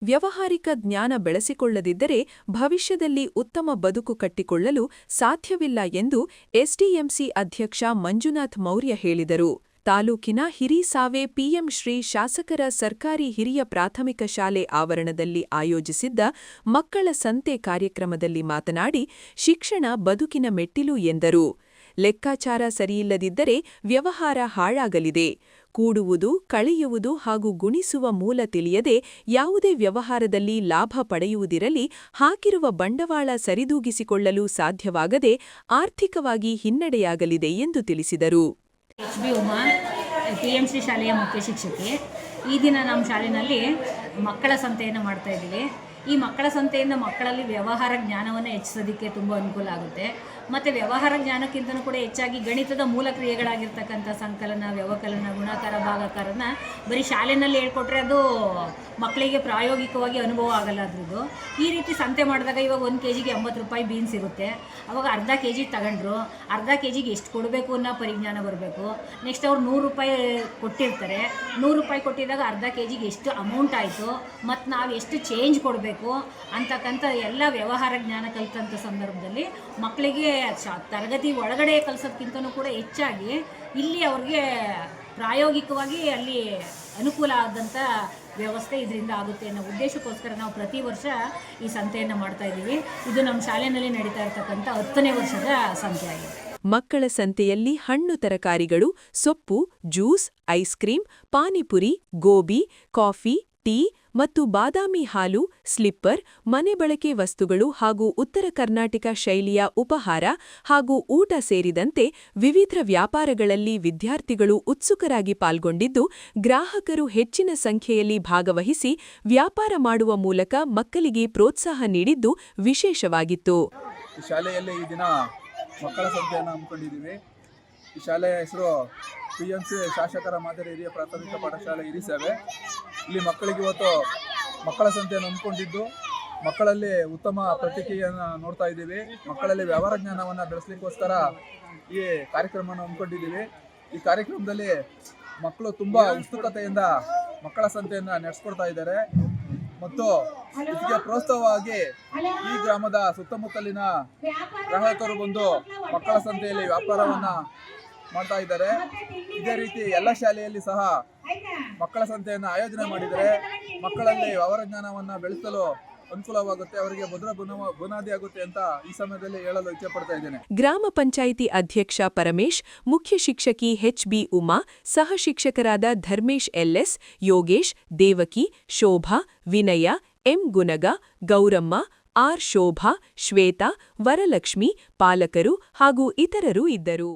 ವ್ಯವಹಾರಿಕ ಜ್ಞಾನ ಬೆಳೆಸಿಕೊಳ್ಳದಿದ್ದರೆ ಭವಿಷ್ಯದಲ್ಲಿ ಉತ್ತಮ ಬದುಕು ಕಟ್ಟಿಕೊಳ್ಳಲು ಸಾಧ್ಯವಿಲ್ಲ ಎಂದು ಎಸ್ಡಿಎಂಸಿ ಅಧ್ಯಕ್ಷ ಮಂಜುನಾಥ್ ಮೌರ್ಯ ಹೇಳಿದರು. ತಾಲೂಕಿನ ಹಿರಿಸಾವೆ ಪಿಎಂ ಶ್ರೀ ಶಾಸಕರ ಸರ್ಕಾರಿ ಹಿರಿಯ ಪ್ರಾಥಮಿಕ ಶಾಲೆ ಆವರಣದಲ್ಲಿ ಆಯೋಜಿಸಿದ್ದ ಮಕ್ಕಳ ಸಂತೆ ಕಾರ್ಯಕ್ರಮದಲ್ಲಿ ಮಾತನಾಡಿ, ಶಿಕ್ಷಣ ಬದುಕಿನ ಮೆಟ್ಟಿಲು ಎಂದರು. ಲೆಕ್ಕಾಚಾರ ಸರಿಯಿಲ್ಲದಿದ್ದರೆ ವ್ಯವಹಾರ ಹಾಳಾಗಲಿದೆ. ಕೂಡುವುದು, ಕಳೆಯುವುದು ಹಾಗೂ ಗುಣಿಸುವ ಮೂಲ ತಿಳಿಯದೆ ಯಾವುದೇ ವ್ಯವಹಾರದಲ್ಲಿ ಲಾಭ ಪಡೆಯುವುದಿರಲಿ, ಹಾಕಿರುವ ಬಂಡವಾಳ ಸರಿದೂಗಿಸಿಕೊಳ್ಳಲು ಸಾಧ್ಯವಾಗದೆ ಆರ್ಥಿಕವಾಗಿ ಹಿನ್ನಡೆಯಾಗಲಿದೆ ಎಂದು ತಿಳಿಸಿದರು. ಎಚ್.ಬಿ. ಉಮಾ, ಪಿಎಂಸಿ ಶಾಲೆಯ ಮುಖ್ಯ ಶಿಕ್ಷಕಿ. ಈ ದಿನ ನಮ್ಮ ಶಾಲೆಯಲ್ಲಿ ಮಕ್ಕಳ ಸಂತೆಯನ್ನು ಮಾಡ್ತಾ ಇದ್ದೀವಿ. ಈ ಮಕ್ಕಳ ಸಂತೆಯಿಂದ ಮಕ್ಕಳಲ್ಲಿ ವ್ಯವಹಾರ ಜ್ಞಾನವನ್ನು ಹೆಚ್ಚಿಸೋದಕ್ಕೆ ತುಂಬ ಅನುಕೂಲ ಆಗುತ್ತೆ. ಮತ್ತು ವ್ಯವಹಾರ ಜ್ಞಾನಕ್ಕಿಂತಲೂ ಕೂಡ ಹೆಚ್ಚಾಗಿ ಗಣಿತದ ಮೂಲ ಕ್ರಿಯೆಗಳಾಗಿರ್ತಕ್ಕಂಥ ಸಂಕಲನ, ವ್ಯವಕಲನ, ಗುಣಾಕಾರ, ಭಾಗಾಕಾರನ ಬರೀ ಶಾಲೆಯಲ್ಲಿ ಹೇಳ್ಕೊಟ್ರೆ ಅದು ಮಕ್ಕಳಿಗೆ ಪ್ರಾಯೋಗಿಕವಾಗಿ ಅನುಭವ ಆಗಲ್ಲ. ಅದ್ರದ್ದು ಈ ರೀತಿ ಸಂತೆ ಮಾಡಿದಾಗ ಇವಾಗ 1 kgಗೆ 80 ರೂಪಾಯಿ ಬೀನ್ಸ್ ಇರುತ್ತೆ. ಅವಾಗ ಅರ್ಧ kg ತಗೊಂಡ್ರು, ಅರ್ಧ kgಗೆ ಎಷ್ಟು ಕೊಡಬೇಕು ಅನ್ನೋ ಪರಿಜ್ಞಾನ ಬರಬೇಕು. ನೆಕ್ಸ್ಟ್ ಅವ್ರು 100 ರೂಪಾಯಿ ಕೊಟ್ಟಿರ್ತಾರೆ. 100 ರೂಪಾಯಿ ಕೊಟ್ಟಿದ್ದಾಗ ಅರ್ಧ kgಗೆ ಎಷ್ಟು ಅಮೌಂಟ್ ಆಯಿತು ಮತ್ತು ನಾವು ಎಷ್ಟು ಚೇಂಜ್ ಕೊಡಬೇಕು ಅಂತಕ್ಕಂಥ ಎಲ್ಲ ವ್ಯವಹಾರ ಜ್ಞಾನ ಕಲಿತಂಥ ಸಂದರ್ಭದಲ್ಲಿ ಮಕ್ಕಳಿಗೆ ತರಗತಿ ಒಳಗಡೆ ಕಲಿಸೋದಕ್ಕಿಂತನೂ ಕೂಡ ಹೆಚ್ಚಾಗಿ ಇಲ್ಲಿ ಅವ್ರಿಗೆ ಪ್ರಾಯೋಗಿಕವಾಗಿ ಅಲ್ಲಿ ಅನುಕೂಲ ಆದಂಥ ವ್ಯವಸ್ಥೆ ಇದರಿಂದ ಆಗುತ್ತೆ ಅನ್ನೋ ಉದ್ದೇಶಕ್ಕೋಸ್ಕರ ನಾವು ಪ್ರತಿ ವರ್ಷ ಈ ಸಂತೆಯನ್ನು ಮಾಡ್ತಾ ಇದ್ದೀವಿ. ಇದು ನಮ್ಮ ಶಾಲೆಯಲ್ಲಿ ನಡೀತಾ ಇರತಕ್ಕಂಥ 10ನೇ ವರ್ಷದ ಸಂತೆ ಆಗಿದೆ. ಮಕ್ಕಳ ಸಂತೆಯಲ್ಲಿ ಹಣ್ಣು ತರಕಾರಿಗಳು, ಸೊಪ್ಪು, juice, ice cream, panipuri, gobi, coffee, tea ಮತ್ತು ಬಾದಾಮಿ ಹಾಲು, ಸ್ಲಿಪ್ಪರ್, ಮನೆ ಬಳಕೆ ವಸ್ತುಗಳು ಹಾಗೂ ಉತ್ತರ ಕರ್ನಾಟಕ ಶೈಲಿಯ ಉಪಹಾರ ಹಾಗೂ ಊಟ ಸೇರಿದಂತೆ ವಿವಿಧ ವ್ಯಾಪಾರಗಳಲ್ಲಿ ವಿದ್ಯಾರ್ಥಿಗಳು ಉತ್ಸುಕರಾಗಿ ಪಾಲ್ಗೊಂಡಿದ್ದು, ಗ್ರಾಹಕರು ಹೆಚ್ಚಿನ ಸಂಖ್ಯೆಯಲ್ಲಿ ಭಾಗವಹಿಸಿ ವ್ಯಾಪಾರ ಮಾಡುವ ಮೂಲಕ ಮಕ್ಕಳಿಗೆ ಪ್ರೋತ್ಸಾಹ ನೀಡಿದ್ದು ವಿಶೇಷವಾಗಿತ್ತು. ಶಾಲೆಯಲ್ಲಿ ಈ ದಿನ ಮಕ್ಕಳ ಸಂತೆಯನ್ನು ಹಮ್ಮಿಕೊಂಡಿದ್ದೀವಿ. ಈ ಶಾಲೆಯ ಹೆಸರು ಪಿಎಂಸಿ ಶಾಸಕರ ಮಾದರಿ ಹಿರಿಯ ಪ್ರಾಥಮಿಕ ಪಾಠಶಾಲೆ ಹಿರಿಸಾವೆ. ಇಲ್ಲಿ ಮಕ್ಕಳಿಗೆ ಇವತ್ತು ಮಕ್ಕಳ ಸಂತೆಯನ್ನು ಹಮ್ಮಿಕೊಂಡಿದ್ದು ಮಕ್ಕಳಲ್ಲಿ ಉತ್ತಮ ಪ್ರತಿಕ್ರಿಯೆಯನ್ನು ನೋಡ್ತಾ ಇದ್ದೀವಿ. ಮಕ್ಕಳಲ್ಲಿ ವ್ಯವಹಾರ ಜ್ಞಾನವನ್ನು ಬೆಳೆಸಲಿಕ್ಕೋಸ್ಕರ ಈ ಕಾರ್ಯಕ್ರಮವನ್ನು ಹಮ್ಮಿಕೊಂಡಿದ್ದೀವಿ. ಈ ಕಾರ್ಯಕ್ರಮದಲ್ಲಿ ಮಕ್ಕಳು ತುಂಬ ಉತ್ಸುಕತೆಯಿಂದ ಮಕ್ಕಳ ಸಂತೆಯನ್ನು ನಡೆಸ್ಕೊಡ್ತಾ ಇದ್ದಾರೆ ಮತ್ತು ಇದಕ್ಕೆ ಪ್ರೋತ್ಸಾಹವಾಗಿ ಈ ಗ್ರಾಮದ ಸುತ್ತಮುತ್ತಲಿನ ಗ್ರಾಹಕರು ಬಂದು ಮಕ್ಕಳ ಸಂತೆಯಲ್ಲಿ ವ್ಯಾಪಾರವನ್ನು ಮಾಡ್ತಾ ಇದ್ದಾರೆ. ಇದೇ ರೀತಿ ಎಲ್ಲ ಶಾಲೆಯಲ್ಲಿ ಸಹ ಮಕ್ಕಳ ಸಂತೆಯನ್ನು ಆಯೋಜನೆ ಮಾಡಿದರೆ ಮಕ್ಕಳಲ್ಲಿ ವ್ಯವಹಾರ ಜ್ಞಾನವನ್ನು ಬೆಳೆಸಲು ಅನುಕೂಲವಾಗುತ್ತೆ, ಅವರಿಗೆ ಭದ್ರ ಬುನಾದಿ ಆಗುತ್ತೆ ಅಂತ ಈ ಸಮಯದಲ್ಲಿ ಹೇಳಲು ಇಚ್ಛೆಪಡ್ತಾ ಇದ್ದೇನೆ. ಗ್ರಾಮ ಪಂಚಾಯಿತಿ ಅಧ್ಯಕ್ಷ ಪರಮೇಶ್, ಮುಖ್ಯ ಶಿಕ್ಷಕಿ ಎಚ್.ಬಿ. ಉಮಾ, ಸಹ ಶಿಕ್ಷಕರಾದ ಧರ್ಮೇಶ್ ಎಲ್ಎಸ್, ಯೋಗೇಶ್, ದೇವಕಿ, ಶೋಭಾ, ವಿನಯ, ಎಂ. ಗುನಗ, ಗೌರಮ್ಮ, ಆರ್. ಶೋಭಾ, ಶ್ವೇತಾ, ವರಲಕ್ಷ್ಮಿ, ಪಾಲಕರು ಹಾಗೂ ಇತರರು ಇದ್ದರು.